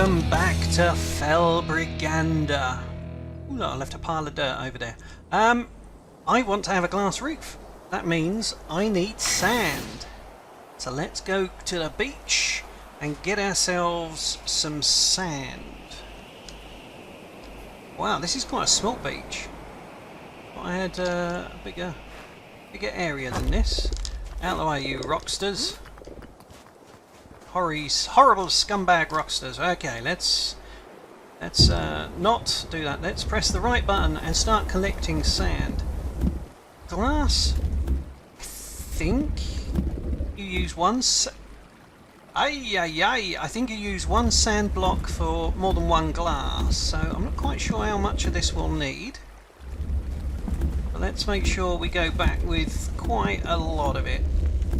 Welcome back to Fell Briganda. Ooh, look, I left a pile of dirt over there. I want to have a glass roof. That means I need sand. So let's go to the beach and get ourselves some sand. Wow, this is quite a small beach. I had a bigger area than this. Out of the way, you rocksters. Horrible scumbag rocksters. Okay, let's not do that. Let's press the right button and start collecting sand. Glass. I think you use one. I think you use one sand block for more than one glass. So I'm not quite sure how much of this we'll need. But let's make sure we go back with quite a lot of it,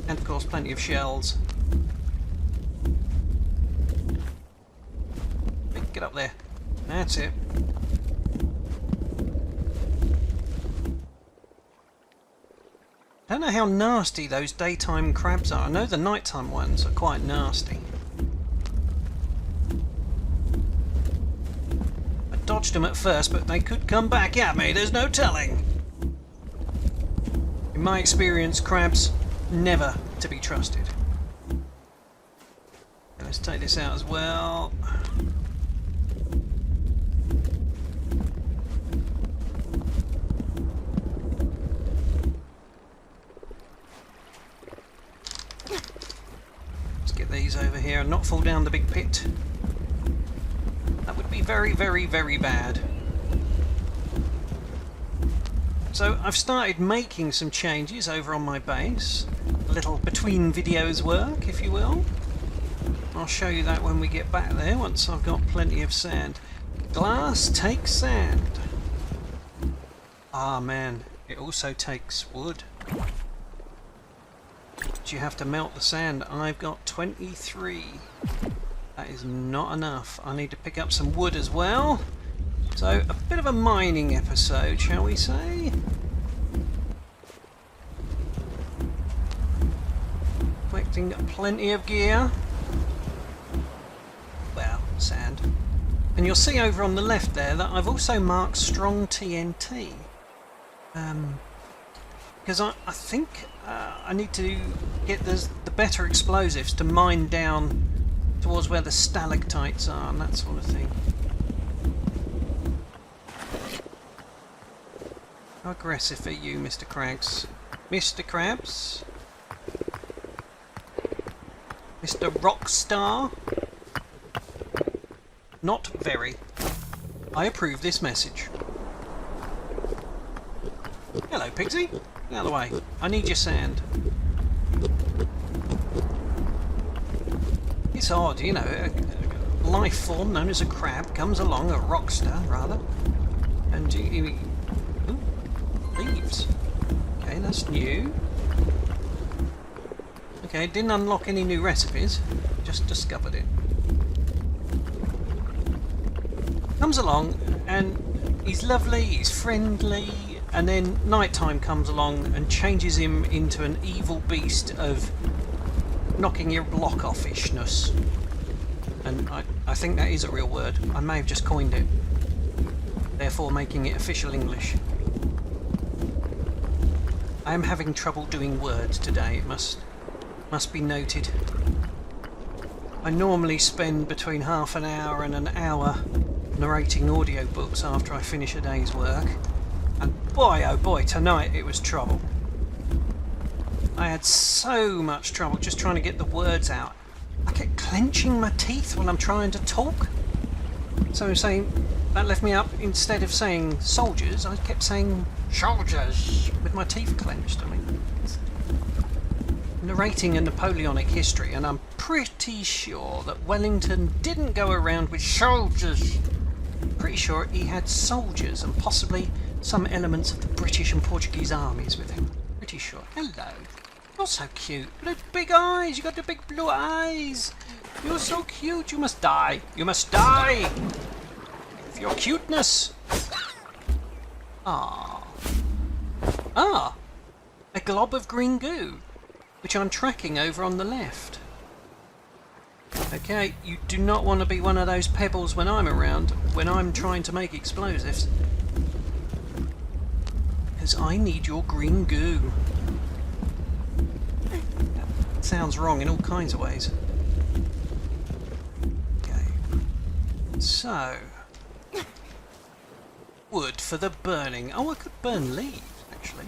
and of course plenty of shells. Get up there. That's it. I don't know how nasty those daytime crabs are. I know the nighttime ones are quite nasty. I dodged them at first, but they could come back at me. There's no telling. In my experience, crabs never to be trusted. Let's take this out as well. These over here and not fall down the big pit. That would be very, very, very bad. So I've started making some changes over on my base. A little between videos work, if you will. I'll show you that when we get back there, once I've got plenty of sand. Glass takes sand. Ah man, it also takes wood. You have to melt the sand. I've got 23. That is not enough. I need to pick up some wood as well. So a bit of a mining episode, shall we say? Collecting plenty of gear. Well, sand. And you'll see over on the left there that I've also marked strong TNT. Because I think I need to get the better explosives to mine down towards where the stalactites are and that sort of thing. How aggressive are you, Mr. Crabs? Mr. Crabs? Mr. Rockstar? Not very. I approve this message. Hello, Pigsy. Out of the way. I need your sand. It's odd, you know, a life form known as a crab comes along, a rockstar rather, and ooh, leaves. Okay, that's new. Okay, didn't unlock any new recipes, just discovered it. Comes along and he's lovely, he's friendly. And then nighttime comes along and changes him into an evil beast of knocking your block off-ishness. And I think that is a real word. I may have just coined it, therefore making it official English. I am having trouble doing words today, it must be noted. I normally spend between half an hour and an hour narrating audiobooks after I finish a day's work. And boy oh boy, tonight it was trouble. I had so much trouble just trying to get the words out. I kept clenching my teeth when I'm trying to talk. So I'm saying, that left me up, instead of saying soldiers, I kept saying soldiers with my teeth clenched. I mean, narrating a Napoleonic history, and I'm pretty sure that Wellington didn't go around with soldiers. Pretty sure he had soldiers and possibly some elements of the British and Portuguese armies with him. Pretty sure. Hello. You're so cute. Blue big eyes. You got the big blue eyes. You're so cute. You must die. You must die. For your cuteness. Ah. Ah. A glob of green goo, which I'm tracking over on the left. Okay, you do not want to be one of those pebbles when I'm around, when I'm trying to make explosives. Because I need your green goo. That sounds wrong in all kinds of ways. Okay. So... wood for the burning. Oh, I could burn leaves, actually.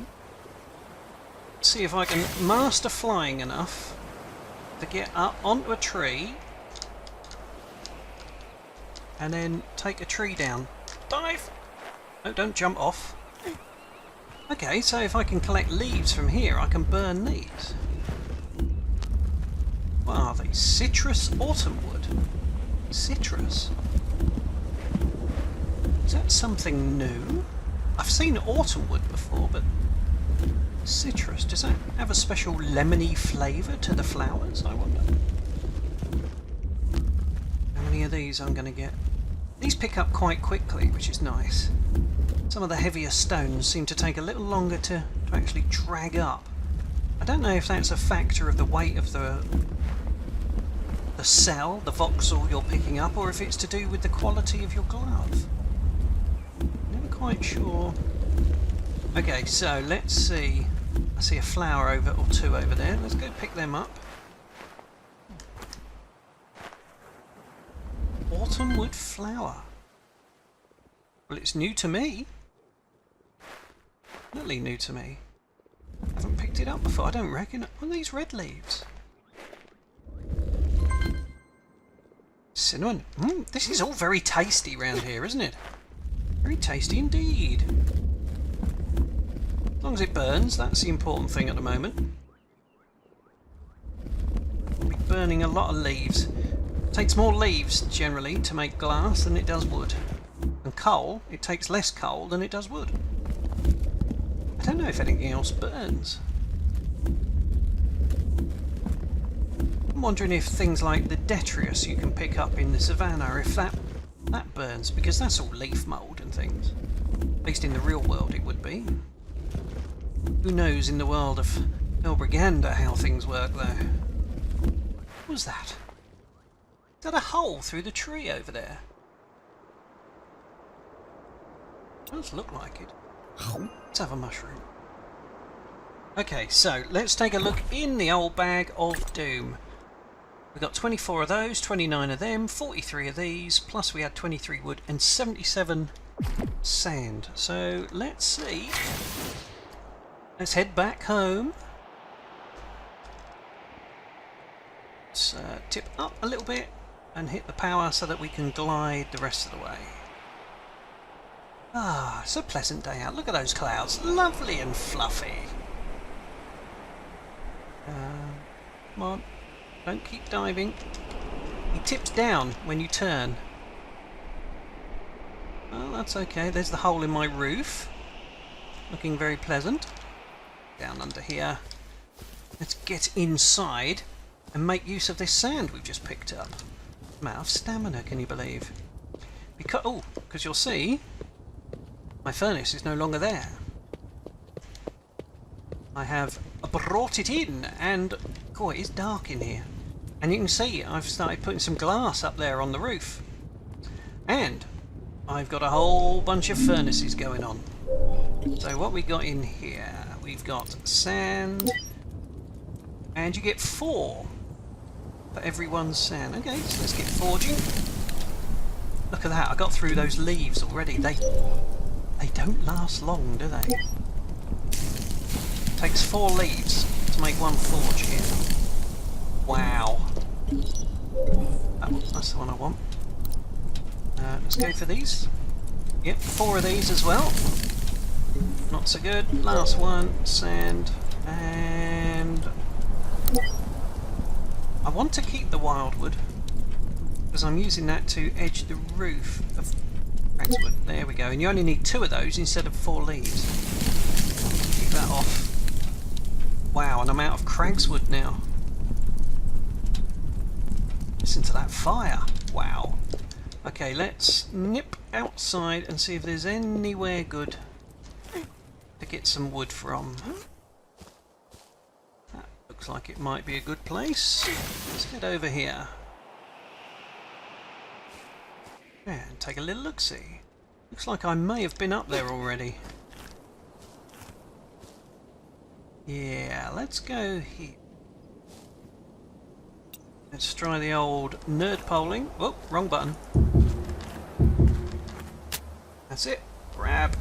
See if I can master flying enough to get up onto a tree and then take a tree down. Dive! Oh, don't jump off. Okay, so if I can collect leaves from here, I can burn these. What are these? Citrus autumn wood. Citrus. Is that something new? I've seen autumn wood before, but citrus, does that have a special lemony flavour to the flowers, I wonder? How many of these I'm going to get? These pick up quite quickly, which is nice. Some of the heavier stones seem to take a little longer to actually drag up. I don't know if that's a factor of the weight of the cell, the voxel you're picking up, or if it's to do with the quality of your glove. Never quite sure. Okay, so let's see. I see a flower or two over there. Let's go pick them up. Autumn wood flower. Well, it's new to me. Definitely new to me. I haven't picked it up before. I don't reckon. What are these red leaves? Cinnamon. This is all very tasty round here, isn't it? Very tasty indeed. As long as it burns, that's the important thing at the moment. We'll be burning a lot of leaves. It takes more leaves, generally, to make glass than it does wood. And coal, it takes less coal than it does wood. I don't know if anything else burns. I'm wondering if things like the detritus you can pick up in the savannah, if that burns, because that's all leaf mould and things. At least in the real world it would be. Who knows in the world of Elbriganda how things work, though. What was that? Is that a hole through the tree over there? Does look like it. Let's have a mushroom. Okay, so let's take a look in the old bag of doom. We've got 24 of those, 29 of them, 43 of these, plus we had 23 wood and 77 sand. So let's see. Let's head back home. Let's tip up a little bit and hit the power so that we can glide the rest of the way. Ah, it's a pleasant day out. Look at those clouds. Lovely and fluffy. Come on. Don't keep diving. He tips down when you turn. Well, that's okay. There's the hole in my roof. Looking very pleasant. Down under here. Let's get inside and make use of this sand we've just picked up. I'm out of stamina, can you believe? Because you'll see, my furnace is no longer there. I have brought it in, and it is dark in here. And you can see I've started putting some glass up there on the roof. And I've got a whole bunch of furnaces going on. So what we got in here? We've got sand, and you get 4 for every 1 sand. Okay, so let's get forging. Look at that, I got through those leaves already. They don't last long, do they? Takes 4 leaves to make 1 forge here. Wow. That's the one I want. Let's go for these. Yep, 4 of these as well. Not so good. Last one, sand, and I want to keep the wildwood because I'm using that to edge the roof of cragswood. There we go. And you only need 2 of those instead of 4 leaves. Keep that off. Wow, and I'm out of cragswood now. Listen to that fire. Wow. Okay, let's nip outside and see if there's anywhere good to get some wood from. That looks like it might be a good place. Let's head over here. And take a little look-see. Looks like I may have been up there already. Yeah, let's go here. Let's try the old nerd polling. Oh, wrong button. That's it. Grab.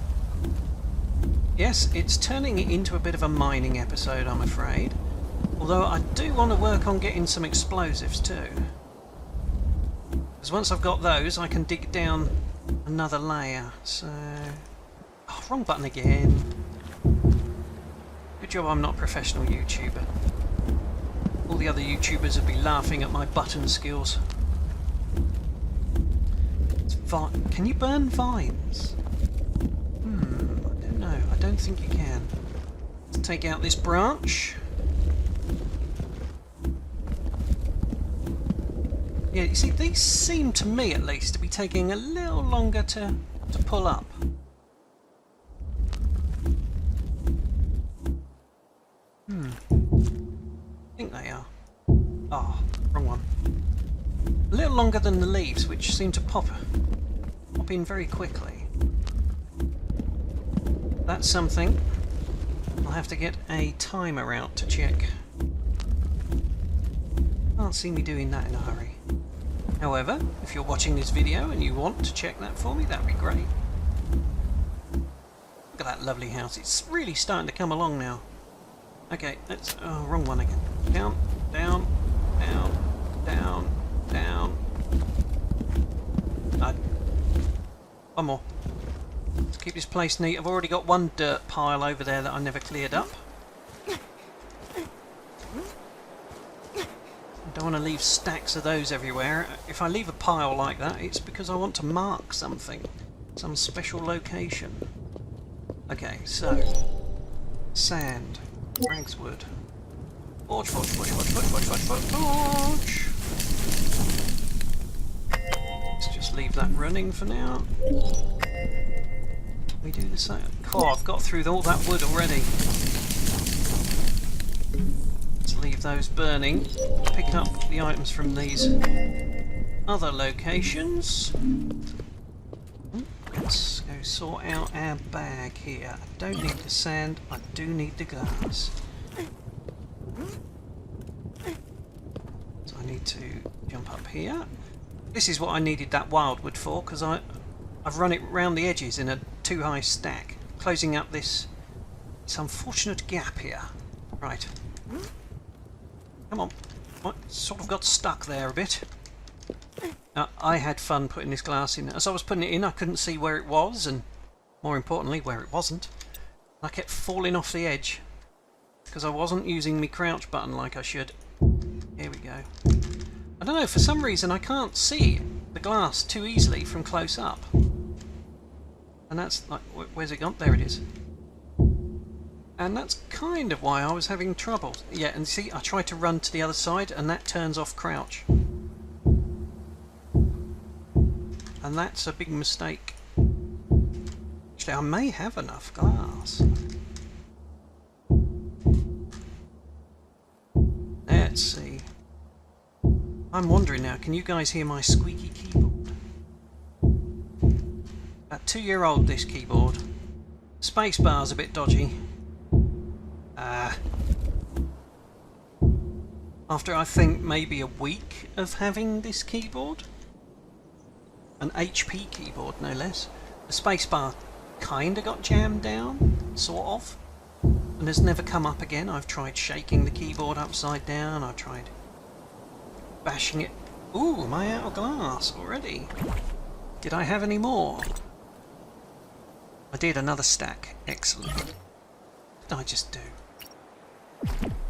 Yes, it's turning it into a bit of a mining episode, I'm afraid. Although I do want to work on getting some explosives too. Because once I've got those, I can dig down another layer. So... oh, wrong button again. Good job I'm not a professional YouTuber. All the other YouTubers would be laughing at my button skills. Can you burn vines? I don't know. I don't think you can. Let's take out this branch. Yeah, you see, these seem to me at least to be taking a little longer to pull up. I think they are. Oh, wrong one. A little longer than the leaves, which seem to pop in very quickly. That's something. I'll have to get a timer out to check. Can't see me doing that in a hurry. However, if you're watching this video and you want to check that for me, that'd be great. Look at that lovely house. It's really starting to come along now. Okay, let's... oh, wrong one again. Down, down, down, down, down. One more. Let's keep this place neat. I've already got one dirt pile over there that I never cleared up. I don't want to leave stacks of those everywhere. If I leave a pile like that, it's because I want to mark something. Some special location. Okay, so... sand. Rags wood. Forge, forge, forge, forge, forge, forge, forge, forge. Let's just leave that running for now. We do the same. Oh, I've got through all that wood already. Let's leave those burning. Pick up the items from these other locations. Let's go sort out our bag here. I don't need the sand, I do need the glass. So I need to jump up here. This is what I needed that wildwood for, because I've run it round the edges in a too high stack, closing up this unfortunate gap here. Right. Come on. I sort of got stuck there a bit. I had fun putting this glass in. As I was putting it in, I couldn't see where it was, and more importantly, where it wasn't. I kept falling off the edge because I wasn't using my crouch button like I should. Here we go. I don't know, for some reason I can't see the glass too easily from close up. And that's like, where's it gone? There it is. And that's kind of why I was having trouble. Yeah, and see, I tried to run to the other side and that turns off crouch. And that's a big mistake. Actually, I may have enough glass. Let's see. I'm wondering now, can you guys hear my squeaky keyboard? About 2-year-old this keyboard. Spacebar's a bit dodgy. After I think maybe a week of having this keyboard, an HP keyboard no less, the spacebar kinda got jammed down, sort of, and has never come up again. I've tried shaking the keyboard upside down, I've tried bashing it. Ooh, am I out of glass already? Did I have any more? I did, another stack. Excellent. What did I just do?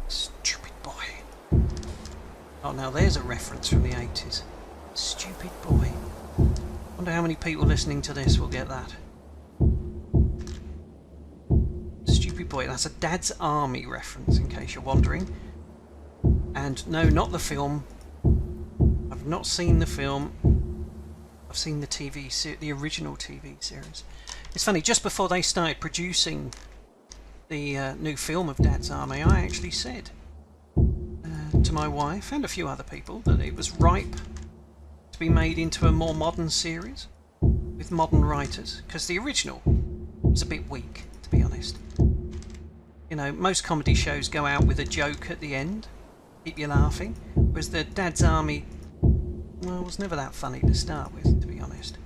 Stupid boy. Oh, now there's a reference from the 80s. Stupid boy. Wonder how many people listening to this will get that. Stupid boy. That's a Dad's Army reference, in case you're wondering. And no, not the film. I've not seen the film. I've seen the original TV series. It's funny, just before they started producing the new film of Dad's Army, I actually said to my wife and a few other people that it was ripe to to be made into a more modern series with modern writers, because the original was a bit weak, to be honest. You know, most comedy shows go out with a joke at the end, keep you laughing, whereas the Dad's Army, well, was never that funny to start with, to be honest.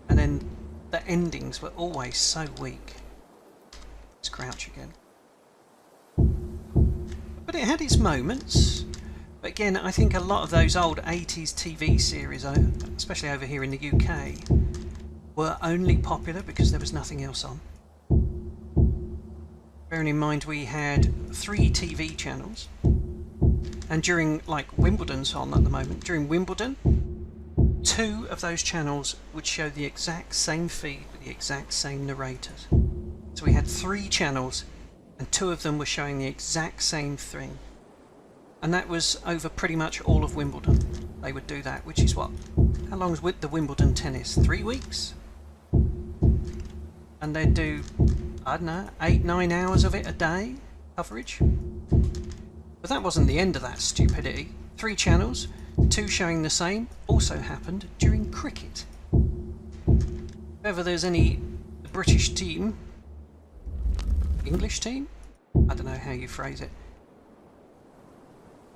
And then the endings were always so weak. Let's crouch again. But it had its moments. But again, I think a lot of those old 80s TV series, especially over here in the UK, were only popular because there was nothing else on. Bearing in mind we had 3 TV channels, and during, like, Wimbledon's on at the moment, during Wimbledon, 2 of those channels would show the exact same feed with the exact same narrators. So we had 3 channels and 2 of them were showing the exact same thing. And that was over pretty much all of Wimbledon. They would do that, which is what? How long is with the Wimbledon tennis? 3 weeks? And they'd do, I don't know, 8-9 hours of it a day coverage. But that wasn't the end of that stupidity. 3 channels, 2 showing the same, also happened during cricket. If ever there's any British team, English team? I don't know how you phrase it.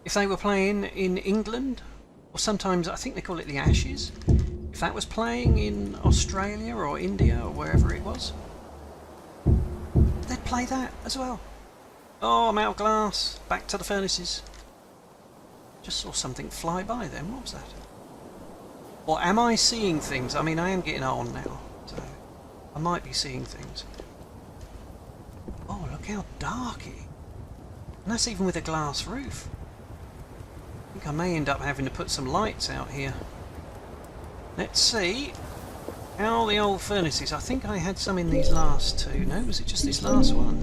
If they were playing in England, or sometimes I think they call it the Ashes, if that was playing in Australia or India or wherever it was, they'd play that as well. Oh, I'm out of glass. Back to the furnaces. Just saw something fly by then. What was that? Or am I seeing things? I mean, I am getting on now, so I might be seeing things. Oh, look how dark it is. And that's even with a glass roof. I think I may end up having to put some lights out here. Let's see how the old furnaces. I think I had some in these last 2. No, was it just this last one?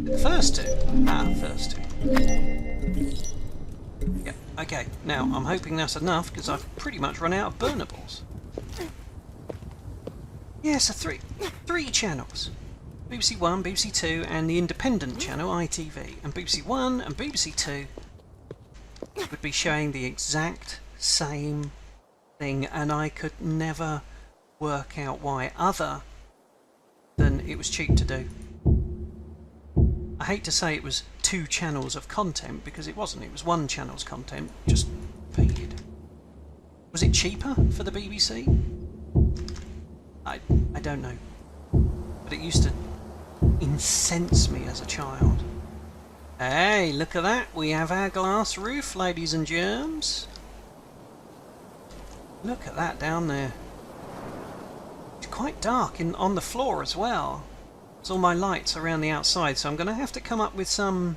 The first 2. Ah, first 2. Yep, okay. Now, I'm hoping that's enough because I've pretty much run out of burnables. Yes, so 3 channels. BBC 1, BBC 2 and the independent channel ITV. And BBC 1 and BBC 2 would be showing the exact same thing, and I could never work out why, other than it was cheap to do. I hate to say it was 2 channels of content, because it wasn't. It was 1 channel's content, just paid. Was it cheaper for the BBC? I don't know. But it used to incense me as a child. Hey, look at that. We have our glass roof, ladies and germs. Look at that down there. It's quite dark on the floor as well. There's all my lights around the outside, so I'm going to have to come up with some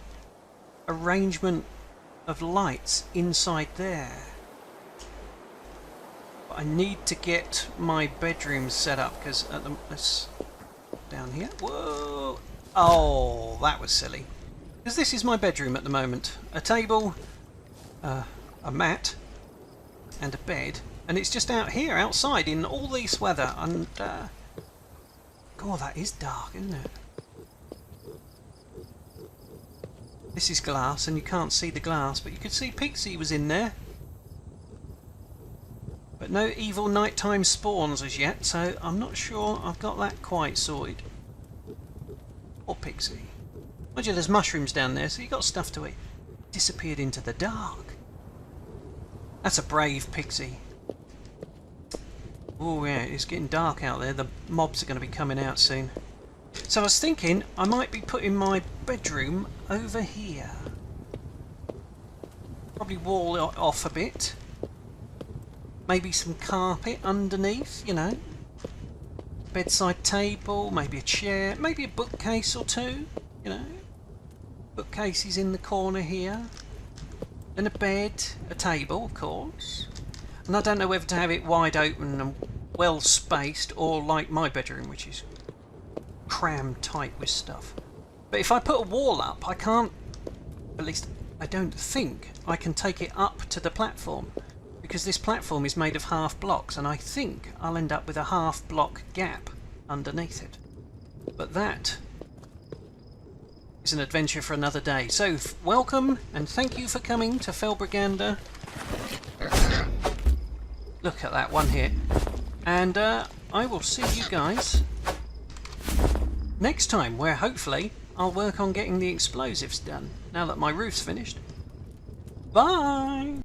arrangement of lights inside there. But I need to get my bedroom set up, because at the... Let's... down here. Whoa! Oh, that was silly. Because this is my bedroom at the moment. A table, a mat, and a bed. And it's just out here, outside, in all this weather. And, God, that is dark, isn't it? This is glass, and you can't see the glass, but you could see Pixie was in there. But no evil nighttime spawns as yet, so I'm not sure I've got that quite sorted. Or Pixie. Mind you, there's mushrooms down there, so you got stuff to eat. Disappeared into the dark. That's a brave Pixie. Oh yeah, it's getting dark out there. The mobs are going to be coming out soon. So I was thinking I might be putting my bedroom over here. Probably wall it off a bit. Maybe some carpet underneath, you know. Bedside table, maybe a chair, maybe a bookcase or 2, you know. Bookcase is in the corner here. Then a bed, a table, of course. And I don't know whether to have it wide open and well spaced, or like my bedroom, which is crammed tight with stuff. But if I put a wall up, I can't, at least I don't think, I can take it up to the platform. Because this platform is made of half blocks, and I think I'll end up with a half block gap underneath it. But that is an adventure for another day. So welcome and thank you for coming to Felbriganda. Look at that, one hit. And I will see you guys next time, where hopefully I'll work on getting the explosives done, now that my roof's finished. Bye!